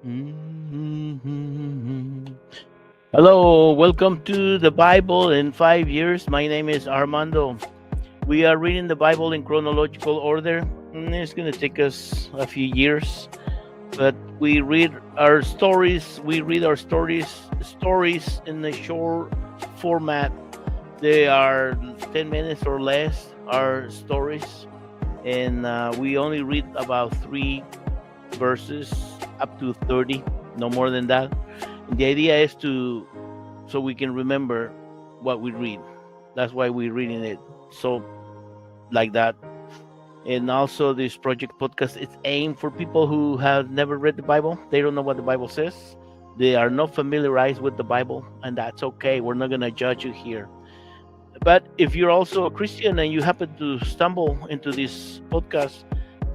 Mhm. Hello, welcome to the Bible in 5 years. My name is Armando. We are reading the Bible in chronological order. It's going to take us a few years, but we read our stories. We read our stories in a short format. They are 10 minutes or less. Our stories, and we only read about 3 verses up to 30, no more than that. And the idea is to so we can remember what we read. That's why we're reading it so like that. And also, this project podcast is aimed for people who have never read the Bible. They don't know what the Bible says. They are not familiarized with the Bible, and that's okay. We're not gonna judge you here. But if you're also a Christian and you happen to stumble into this podcast,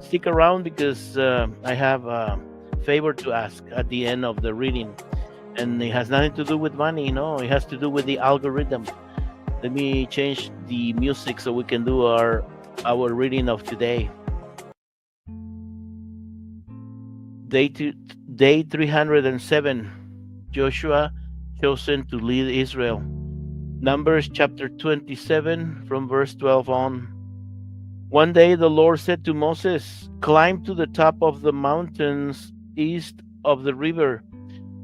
stick around because I have a favor to ask at the end of the reading. And it has nothing to do with money, no, it has to do with the algorithm. Let me change the music so we can do our reading of today. Day, day 307. Joshua chosen to lead Israel. Numbers chapter 27 from verse 12 on. One day the Lord said to Moses, "Climb to the top of the mountains east of the river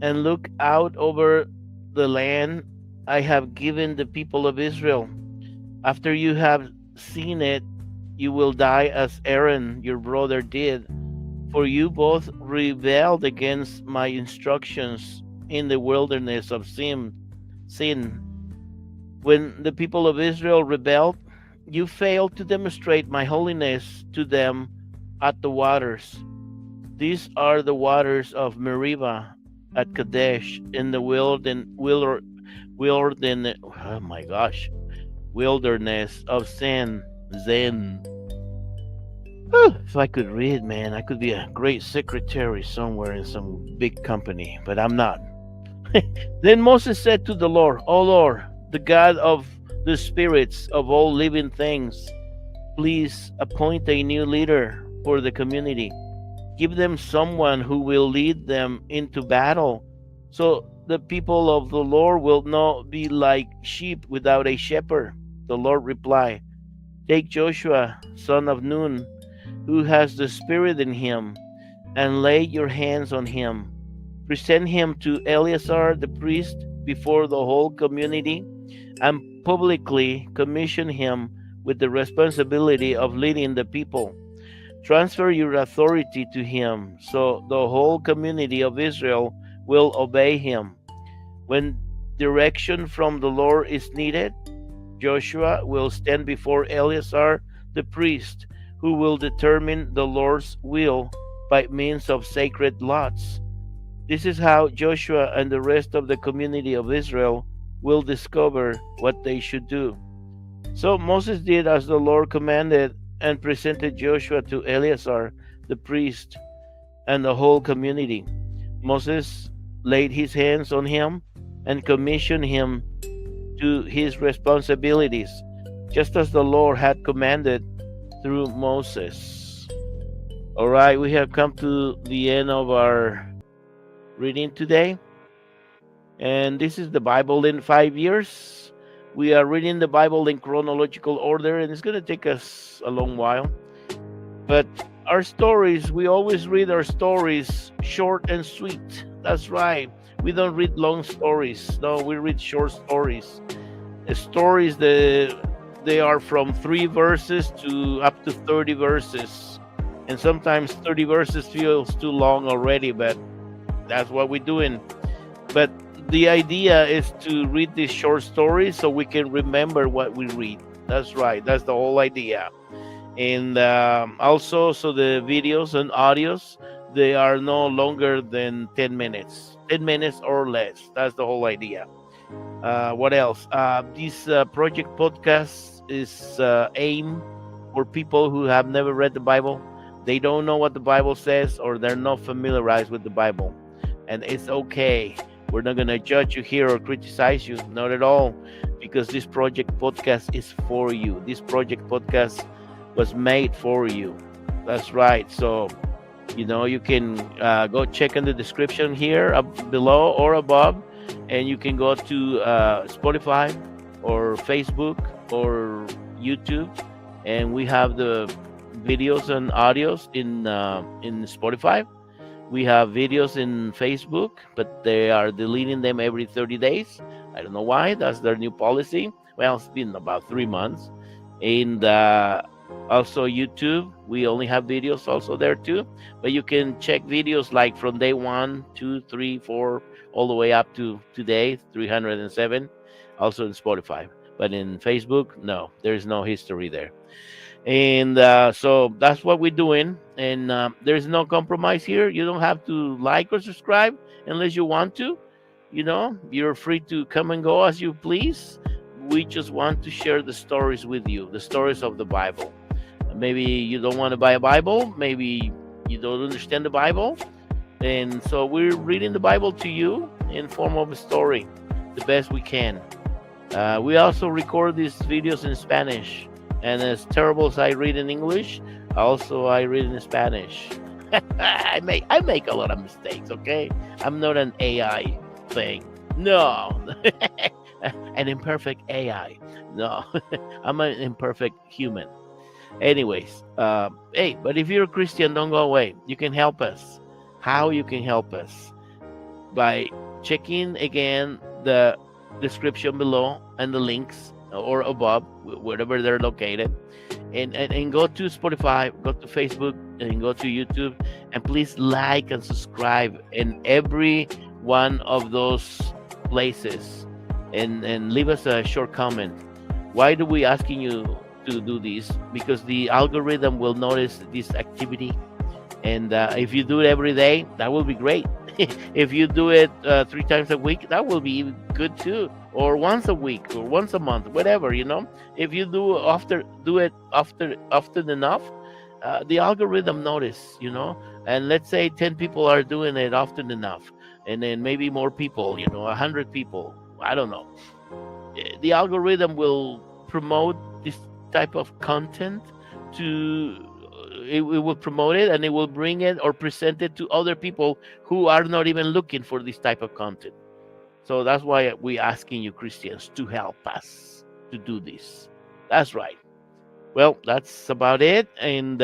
and look out over the land I have given the people of Israel. After you have seen it, you will die as Aaron your brother did, for you both rebelled against my instructions in the wilderness of Sin. When the people of Israel rebelled, you failed to demonstrate my holiness to them at the waters. These are the waters of Meribah at Kadesh in the oh my gosh, wilderness of Zen. If I could read, man, I could be a great secretary somewhere in some big company, but I'm not. Then Moses said to the Lord, "O Lord, the God of the spirits of all living things, please appoint a new leader for the community. Give them someone who will lead them into battle, so the people of the Lord will not be like sheep without a shepherd." The Lord replied, "Take Joshua, son of Nun, who has the Spirit in him, and lay your hands on him. Present him to Eleazar the priest before the whole community, and publicly commission him with the responsibility of leading the people. Transfer your authority to him, so the whole community of Israel will obey him. When direction from the Lord is needed, Joshua will stand before Eleazar the priest, who will determine the Lord's will by means of sacred lots. This is how Joshua and the rest of the community of Israel will discover what they should do." So Moses did as the Lord commanded and presented Joshua to Eleazar the priest and the whole community. Moses laid his hands on him and commissioned him to his responsibilities, just as the Lord had commanded through Moses. All right, we have come to the end of our reading today. And this is the Bible in 5 years. We are reading the Bible in chronological order, and it's going to take us a long while. But our stories, we always read our stories short and sweet. That's right. We don't read long stories. No, we read short stories. Stories that they are from 3 verses to up to 30 verses. And sometimes 30 verses feels too long already, but that's what we're doing. But the idea is to read these short stories so we can remember what we read. That's right. That's the whole idea. And also, so the videos and audios, they are no longer than 10 minutes. 10 minutes or less. That's the whole idea. What else? This project podcast is aimed for people who have never read the Bible. They don't know what the Bible says, or they're not familiarized with the Bible. And it's okay. We're not going to judge you here or criticize you. Not at all. Because this project podcast is for you. This project podcast was made for you. That's right. So You know, you can go check in the description here up below or above, and you can go to Spotify or Facebook or YouTube, and we have the videos and audios in Spotify. We have videos in Facebook, but they are deleting them every 30 days. I don't know why. That's their new policy. Well, it's been about 3 months. And also YouTube, we only have videos also there too. But you can check videos like from day 1, 2, 3, 4, all the way up to today, 307, also in Spotify. But in Facebook, no, there's no history there. And so that's what we're doing. And there's no compromise here. You don't have to like or subscribe unless you want to. You know, you're free to come and go as you please. We just want to share the stories with you, the stories of the Bible. Maybe you don't want to buy a Bible, maybe you don't understand the Bible, and so we're reading the Bible to you in form of a story the best we can. We also record these videos in Spanish, and as terrible as I read in English, also I read in Spanish. I make a lot of mistakes. Okay, I'm not an AI thing. No, an imperfect AI. No, I'm an imperfect human. Anyways, hey, but if you're a Christian, don't go away. You can help us. How you can help us? By checking again the description below and the links or above, wherever they're located. And go to Spotify, go to Facebook, and go to YouTube. And please like and subscribe in every one of those places. And leave us a short comment. Why do we asking you to do this? Because the algorithm will notice this activity, and if you do it every day, that will be great. If you do it 3 times a week, that will be good too, or once a week or once a month, whatever, you know. If you do it often enough, the algorithm notice, you know. And let's say 10 people are doing it often enough, and then maybe more people, you know, 100 people, I don't know. The algorithm will promote this type of content to it will promote it, and it will bring it or present it to other people who are not even looking for this type of content. So that's why we're asking you, Christians, to help us to do this. That's right. Well, that's about it. And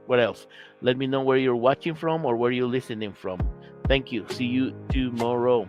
what else? Let me know where you're watching from or where you're listening from. Thank you. See you tomorrow.